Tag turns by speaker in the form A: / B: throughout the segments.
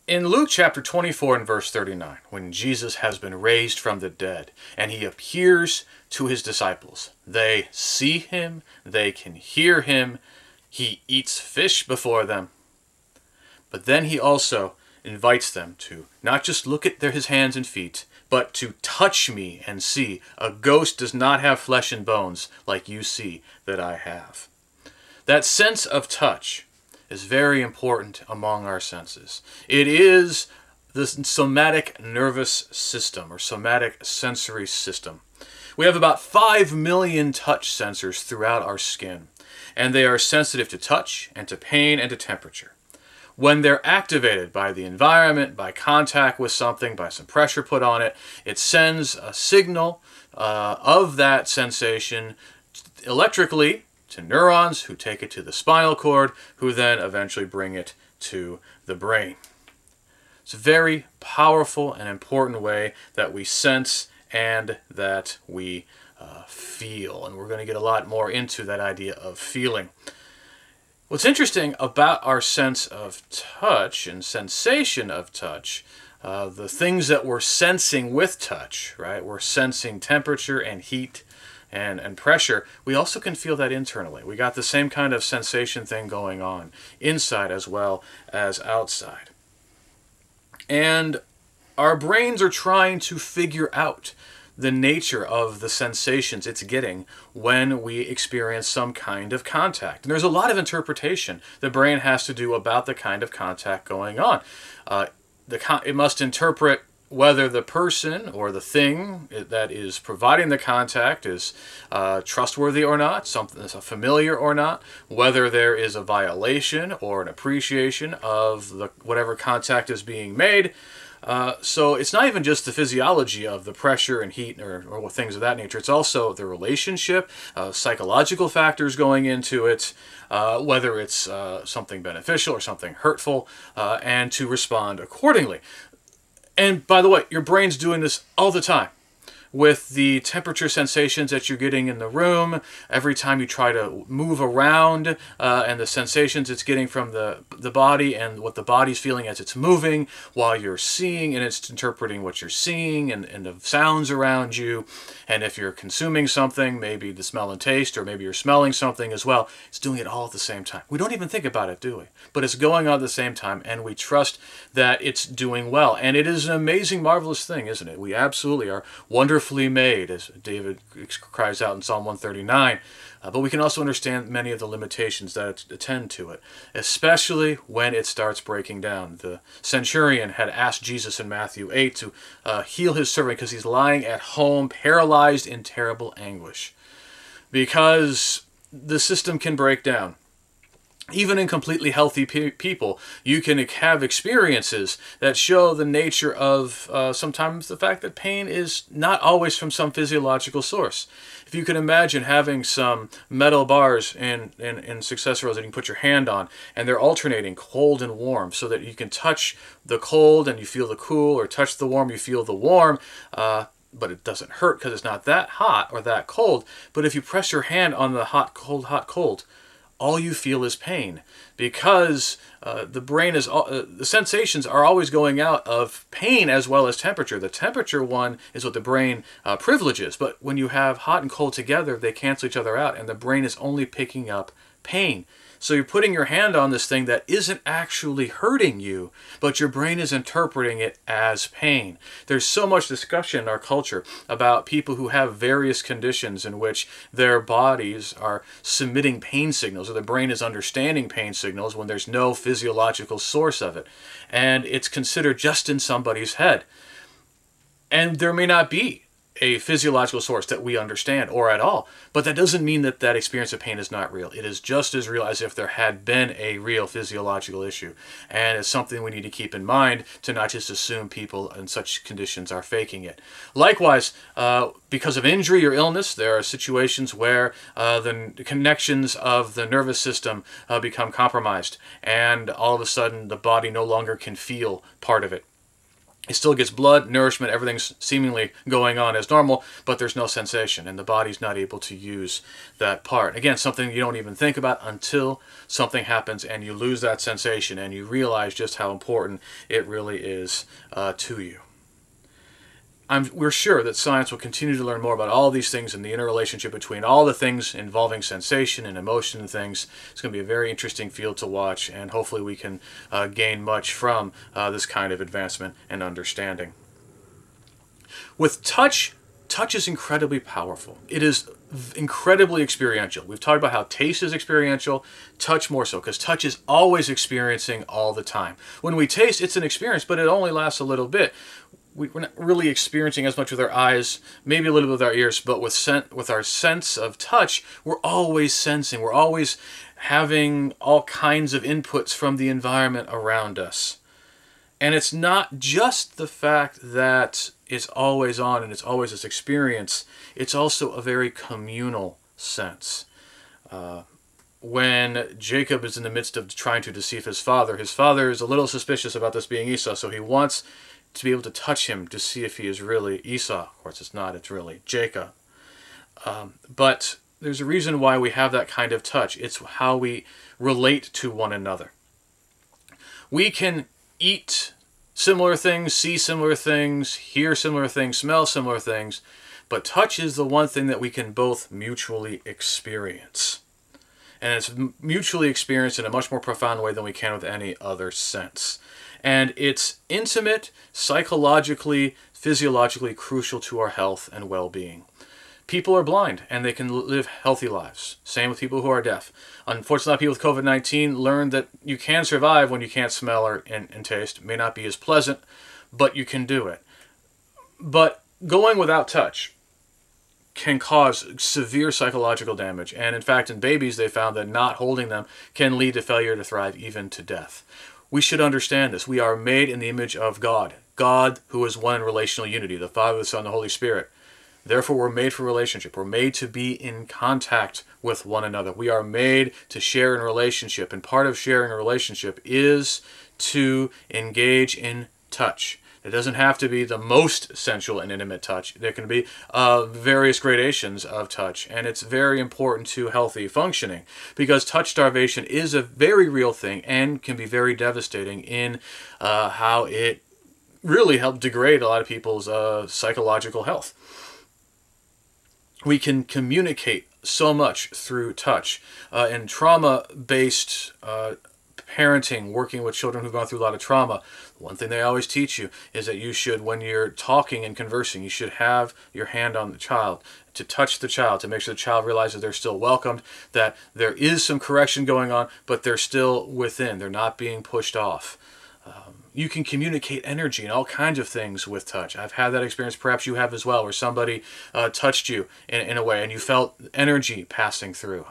A: In Luke chapter 24 and verse 39, when Jesus has been raised from the dead and he appears to his disciples, they see him, they can hear him, he eats fish before them. But then he also invites them to not just look at his hands and feet, but to touch me and see. A ghost does not have flesh and bones like you see that I have. That sense of touch is very important among our senses. It is the somatic nervous system or somatic sensory system. We have about 5 million touch sensors throughout our skin, and they are sensitive to touch and to pain and to temperature. When they're activated by the environment, by contact with something, by some pressure put on it, it sends a signal of that sensation electrically to neurons who take it to the spinal cord, who then eventually bring it to the brain. It's a very powerful and important way that we sense and that we feel. And we're going to get a lot more into that idea of feeling. What's interesting about our sense of touch and sensation of touch, the things that we're sensing with touch, right? We're sensing temperature and heat and pressure. We also can feel that internally. We got the same kind of sensation thing going on inside as well as outside. And our brains are trying to figure out the nature of the sensations it's getting when we experience some kind of contact. And there's a lot of interpretation the brain has to do about the kind of contact going on. It must interpret whether the person or the thing that is providing the contact is trustworthy or not, something that's familiar or not, whether there is a violation or an appreciation of whatever contact is being made. So it's not even just the physiology of the pressure and heat or things of that nature. It's also the relationship, psychological factors going into it, whether it's something beneficial or something hurtful, and to respond accordingly. And by the way, your brain's doing this all the time with the temperature sensations that you're getting in the room, every time you try to move around, and the sensations it's getting from the body and what the body's feeling as it's moving while you're seeing, and it's interpreting what you're seeing and the sounds around you. And if you're consuming something, maybe the smell and taste, or maybe you're smelling something as well, it's doing it all at the same time. We don't even think about it, do we? But it's going on at the same time, and we trust that it's doing well. And it is an amazing, marvelous thing, isn't it? We absolutely are wonderfully made, as David cries out in Psalm 139. But we can also understand many of the limitations that attend to it, especially when it starts breaking down. The centurion had asked Jesus in Matthew 8 to heal his servant because he's lying at home, paralyzed in terrible anguish. Because the system can break down. Even in completely healthy people, you can have experiences that show the nature of sometimes the fact that pain is not always from some physiological source. If you can imagine having some metal bars in successor rows that you can put your hand on, and they're alternating cold and warm so that you can touch the cold and you feel the cool, or touch the warm, you feel the warm, but it doesn't hurt because it's not that hot or that cold. But if you press your hand on the hot, cold, all you feel is pain, because the brain is the sensations are always going out of pain as well as temperature. The temperature one is what the brain privileges, but when you have hot and cold together, they cancel each other out, and the brain is only picking up pain. So you're putting your hand on this thing that isn't actually hurting you, but your brain is interpreting it as pain. There's so much discussion in our culture about people who have various conditions in which their bodies are submitting pain signals, or the brain is understanding pain signals when there's no physiological source of it. And it's considered just in somebody's head. And there may not be a physiological source that we understand, or at all. But that doesn't mean that that experience of pain is not real. It is just as real as if there had been a real physiological issue. And it's something we need to keep in mind, to not just assume people in such conditions are faking it. Likewise, because of injury or illness, there are situations where the connections of the nervous system become compromised, and all of a sudden the body no longer can feel part of it. It still gets blood, nourishment, everything's seemingly going on as normal, but there's no sensation, and the body's not able to use that part. Again, something you don't even think about until something happens and you lose that sensation and you realize just how important it really is to you. We're sure that science will continue to learn more about all these things and the interrelationship between all the things involving sensation and emotion and things. It's going to be a very interesting field to watch, and hopefully we can gain much from this kind of advancement and understanding. With touch, touch is incredibly powerful. It is incredibly experiential. We've talked about how taste is experiential, touch more so, because touch is always experiencing all the time. When we taste, it's an experience, but it only lasts a little bit. We're not really experiencing as much with our eyes, maybe a little bit with our ears, but with our sense of touch, we're always sensing. We're always having all kinds of inputs from the environment around us. And it's not just the fact that it's always on and it's always this experience. It's also a very communal sense. When Jacob is in the midst of trying to deceive his father is a little suspicious about this being Esau, so he wants to be able to touch him to see if he is really Esau. Of course, it's not. It's really Jacob. But there's a reason why we have that kind of touch. It's how we relate to one another. We can eat similar things, see similar things, hear similar things, smell similar things, but touch is the one thing that we can both mutually experience. And it's mutually experienced in a much more profound way than we can with any other sense. And it's intimate, psychologically, physiologically crucial to our health and well-being. People are blind and they can live healthy lives. Same with people who are deaf. Unfortunately, people with COVID-19 learned that you can survive when you can't smell or and taste. It may not be as pleasant, but you can do it. But going without touch can cause severe psychological damage. And in fact, in babies, they found that not holding them can lead to failure to thrive, even to death. We should understand this. We are made in the image of God. God, who is one in relational unity, the Father, the Son, the Holy Spirit. Therefore, we're made for relationship. We're made to be in contact with one another. We are made to share in relationship. And part of sharing a relationship is to engage in touch. It doesn't have to be the most sensual and intimate touch. There can be various gradations of touch, and it's very important to healthy functioning, because touch starvation is a very real thing and can be very devastating in how it really helps degrade a lot of people's psychological health. We can communicate so much through touch. And trauma-based parenting, working with children who've gone through a lot of trauma, one thing they always teach you is that you should, when you're talking and conversing, you should have your hand on the child, to touch the child, to make sure the child realizes they're still welcomed, that there is some correction going on, but they're still within. They're not being pushed off. You can communicate energy and all kinds of things with touch. I've had that experience, perhaps you have as well, where somebody touched you in a way and you felt energy passing through.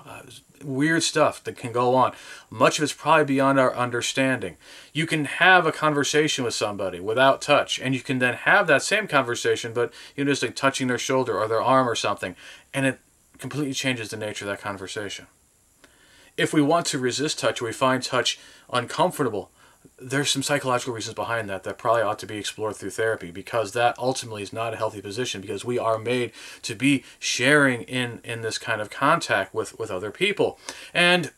A: Weird stuff that can go on. Much of it's probably beyond our understanding. You can have a conversation with somebody without touch, and you can then have that same conversation, but just like touching their shoulder or their arm or something, and it completely changes the nature of that conversation. If we want to resist touch, or we find touch uncomfortable, there's some psychological reasons behind that probably ought to be explored through therapy, because that ultimately is not a healthy position, because we are made to be sharing in this kind of contact with other people. And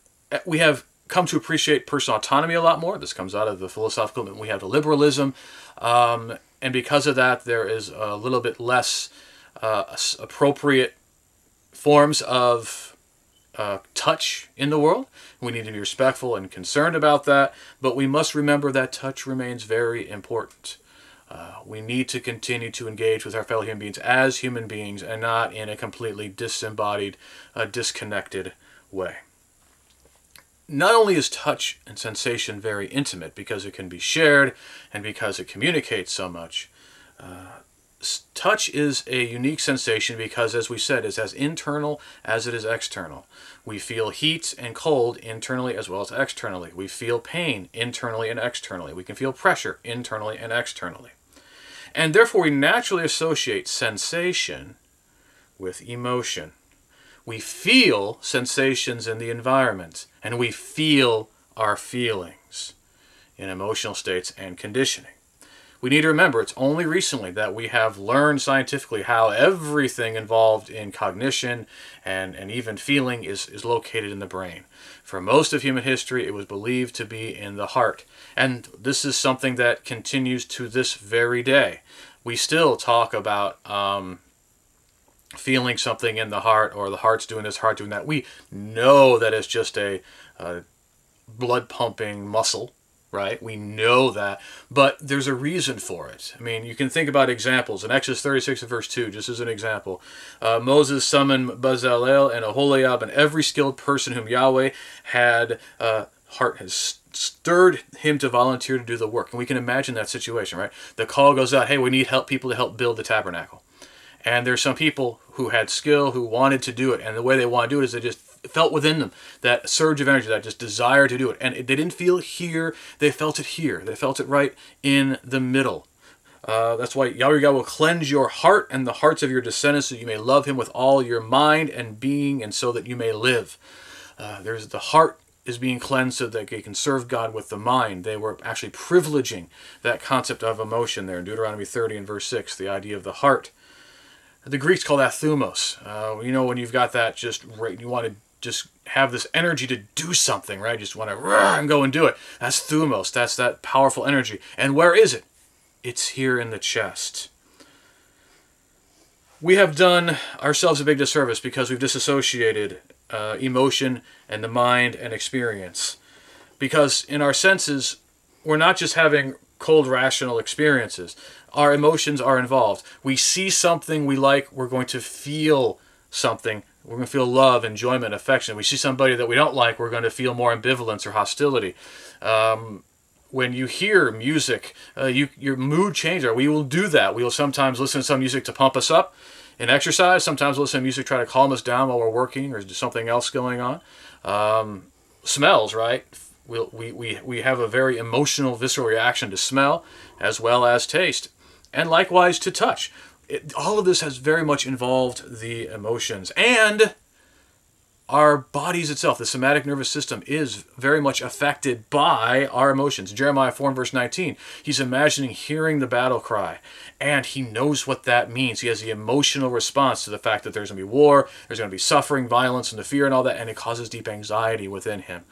A: we have come to appreciate personal autonomy a lot more. This comes out of the philosophical movement we have to liberalism. And because of that, there is a little bit less appropriate forms of touch in the world. We need to be respectful and concerned about that, but we must remember that touch remains very important. We need to continue to engage with our fellow human beings as human beings and not in a completely disembodied, disconnected way. Not only is touch and sensation very intimate because it can be shared and because it communicates so much, touch is a unique sensation because, as we said, it's as internal as it is external. We feel heat and cold internally as well as externally. We feel pain internally and externally. We can feel pressure internally and externally. And therefore, we naturally associate sensation with emotion. We feel sensations in the environment, and we feel our feelings in emotional states and conditioning. We need to remember it's only recently that we have learned scientifically how everything involved in cognition and even feeling is located in the brain. For most of human history, it was believed to be in the heart. And this is something that continues to this very day. We still talk about feeling something in the heart, or the heart's doing this, heart doing that. We know that it's just a blood pumping muscle, right? We know that, but there's a reason for it. I mean, you can think about examples. In Exodus 36 verse 2, just as an example, Moses summoned Bezalel and Aholiab and every skilled person whom Yahweh had heart has stirred him to volunteer to do the work. And we can imagine that situation, right? The call goes out, hey, we need people to help build the tabernacle. And there's some people who had skill, who wanted to do it. And the way they want to do it is they just felt within them that surge of energy, that just desire to do it. And they didn't feel here, they felt it here. They felt it right in the middle. That's why Yahweh God will cleanse your heart and the hearts of your descendants so you may love him with all your mind and being, and so that you may live. There's the heart is being cleansed so that they can serve God with the mind. They were actually privileging that concept of emotion there in Deuteronomy 30 and verse 6, the idea of the heart. The Greeks call that thumos. When you've got that you want to just have this energy to do something, right? Just want to and go and do it. That's thumos. That's that powerful energy. And where is it? It's here in the chest. We have done ourselves a big disservice because we've disassociated emotion and the mind and experience. Because in our senses, we're not just having cold rational experiences. Our emotions are involved. We see something we like, we're going to feel something. We're going to feel love, enjoyment, affection. We see somebody that we don't like, we're going to feel more ambivalence or hostility. When you hear music, your mood changes. We will do that. We will sometimes listen to some music to pump us up in exercise. Sometimes we'll listen to music to try to calm us down while we're working, or something else going on. Smells, right? We have a very emotional, visceral reaction to smell as well as taste, and likewise to touch. All of this has very much involved the emotions, and our bodies itself, the somatic nervous system, is very much affected by our emotions. Jeremiah 4 verse 19, he's imagining hearing the battle cry, and he knows what that means. He has the emotional response to the fact that there's going to be war, there's going to be suffering, violence, and the fear and all that, and it causes deep anxiety within him.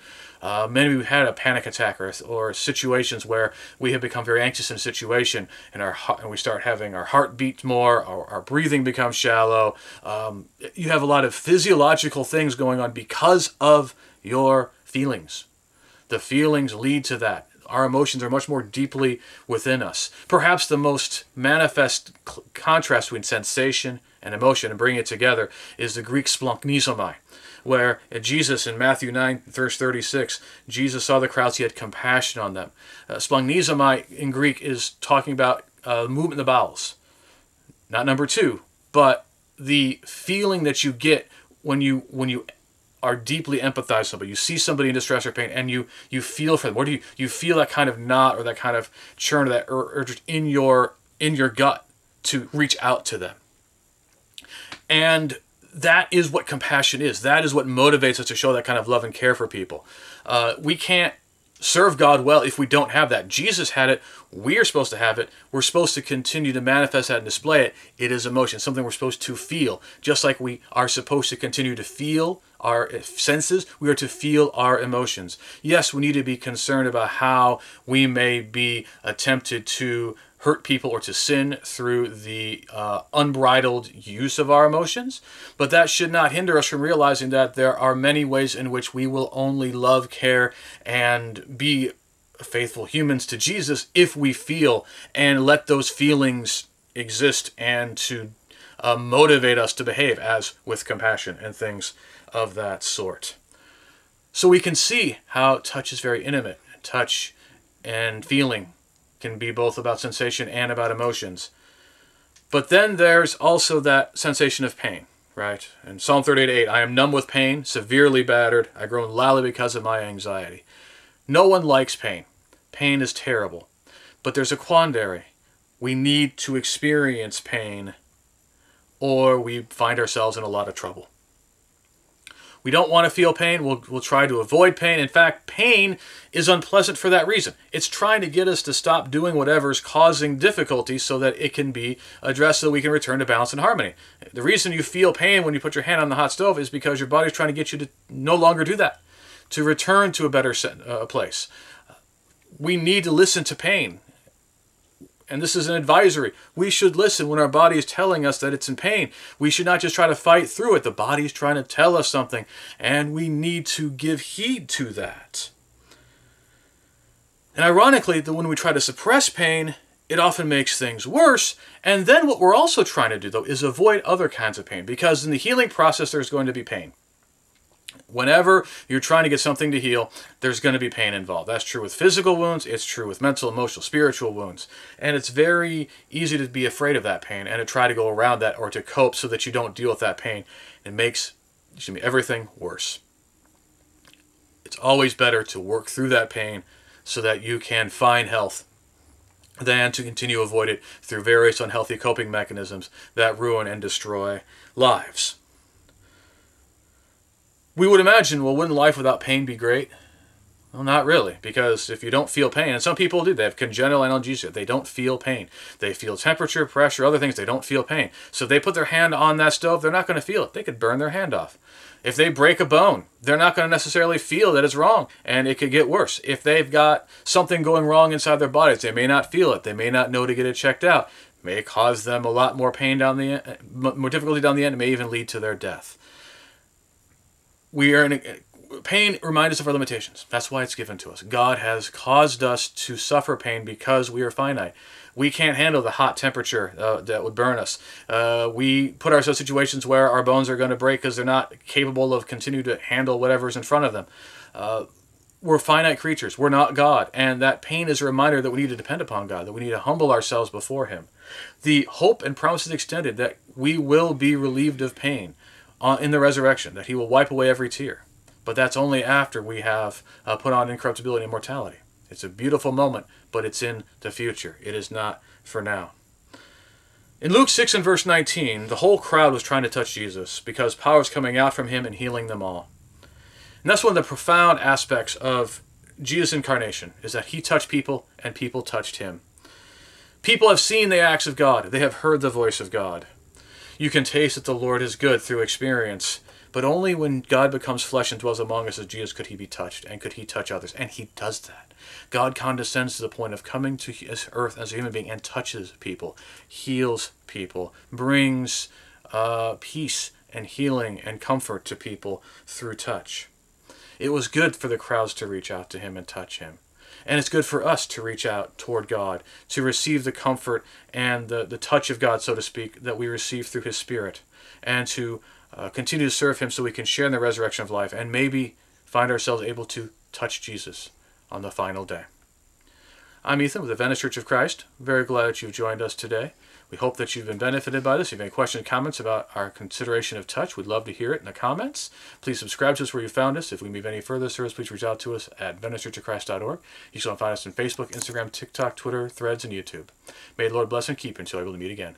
A: Maybe we've had a panic attack or situations where we have become very anxious in a situation, and we start having our heart beat more, our breathing becomes shallow. You have a lot of physiological things going on because of your feelings. The feelings lead to that. Our emotions are much more deeply within us. Perhaps the most manifest contrast between sensation and emotion, and bringing it together, is the Greek splanchnizomai, where Jesus in Matthew 9 verse 36, Jesus saw the crowds, he had compassion on them. Splanchnizomai in Greek is talking about movement in the bowels. Not number two, but the feeling that you get when you are deeply empathized with somebody. You see somebody in distress or pain, and you feel for them. Or do you feel that kind of knot or that kind of churn or that urge in your gut to reach out to them. And that is what compassion is. That is what motivates us to show that kind of love and care for people. We can't serve God well if we don't have that. Jesus had it. We are supposed to have it. We're supposed to continue to manifest that and display it. It is emotion, something we're supposed to feel. Just like we are supposed to continue to feel our senses, we are to feel our emotions. Yes, we need to be concerned about how we may be tempted to hurt people or to sin through the unbridled use of our emotions, but that should not hinder us from realizing that there are many ways in which we will only love, care, and be faithful humans to Jesus if we feel and let those feelings exist and to motivate us to behave as with compassion and things of that sort. So we can see how touch is very intimate. Touch and feeling can be both about sensation and about emotions. But then there's also that sensation of pain, right? In Psalm 38:8, I am numb with pain, severely battered. I groan loudly because of my anxiety. No one likes pain. Pain is terrible. But there's a quandary. We need to experience pain, or we find ourselves in a lot of trouble. We don't want to feel pain. We'll try to avoid pain. In fact, pain is unpleasant for that reason. It's trying to get us to stop doing whatever's causing difficulty so that it can be addressed so we can return to balance and harmony. The reason you feel pain when you put your hand on the hot stove is because your body's trying to get you to no longer do that, to return to a better place. We need to listen to pain. And this is an advisory. We should listen when our body is telling us that it's in pain. We should not just try to fight through it. The body's trying to tell us something, and we need to give heed to that. And ironically, that when we try to suppress pain, it often makes things worse. And then what we're also trying to do, though, is avoid other kinds of pain, because in the healing process, there's going to be pain. Whenever you're trying to get something to heal, there's going to be pain involved. That's true with physical wounds. It's true with mental, emotional, spiritual wounds. And it's very easy to be afraid of that pain and to try to go around that or to cope so that you don't deal with that pain. It makes everything worse. It's always better to work through that pain so that you can find health than to continue to avoid it through various unhealthy coping mechanisms that ruin and destroy lives. We would imagine, well, wouldn't life without pain be great? Well, not really, because if you don't feel pain, and some people do, they have congenital analgesia, they don't feel pain. They feel temperature, pressure, other things, they don't feel pain. So if they put their hand on that stove, they're not going to feel it. They could burn their hand off. If they break a bone, they're not going to necessarily feel that it's wrong, and it could get worse. If they've got something going wrong inside their bodies, they may not feel it. They may not know to get it checked out. It may cause them a lot more pain down the end, more difficulty down the end. It may even lead to their death. Pain reminds us of our limitations. That's why it's given to us. God has caused us to suffer pain because we are finite. We can't handle the hot temperature that would burn us. We put ourselves in situations where our bones are going to break because they're not capable of continuing to handle whatever's in front of them. We're finite creatures. We're not God. And that pain is a reminder that we need to depend upon God, that we need to humble ourselves before Him. The hope and promise is extended that we will be relieved of pain in the resurrection, that He will wipe away every tear. But that's only after we have put on incorruptibility and immortality. It's a beautiful moment, but it's in the future. It is not for now. In Luke 6 and verse 19, the whole crowd was trying to touch Jesus because power was coming out from Him and healing them all. And that's one of the profound aspects of Jesus' incarnation, is that He touched people and people touched Him. People have seen the acts of God. They have heard the voice of God. You can taste that the Lord is good through experience, but only when God becomes flesh and dwells among us as Jesus could He be touched, and could He touch others. And He does that. God condescends to the point of coming to this earth as a human being and touches people, heals people, brings peace and healing and comfort to people through touch. It was good for the crowds to reach out to Him and touch Him. And it's good for us to reach out toward God, to receive the comfort and the touch of God, so to speak, that we receive through His Spirit, and to continue to serve Him so we can share in the resurrection of life and maybe find ourselves able to touch Jesus on the final day. I'm Ethan with the Venice Church of Christ. Very glad that you've joined us today. We hope that you've been benefited by this. If you have any questions or comments about our consideration of touch, we'd love to hear it in the comments. Please subscribe to us where you found us. If we need any further service, please reach out to us at VeniceChurchofChrist.org. You can find us on Facebook, Instagram, TikTok, Twitter, Threads, and YouTube. May the Lord bless and keep you until we're able to meet again.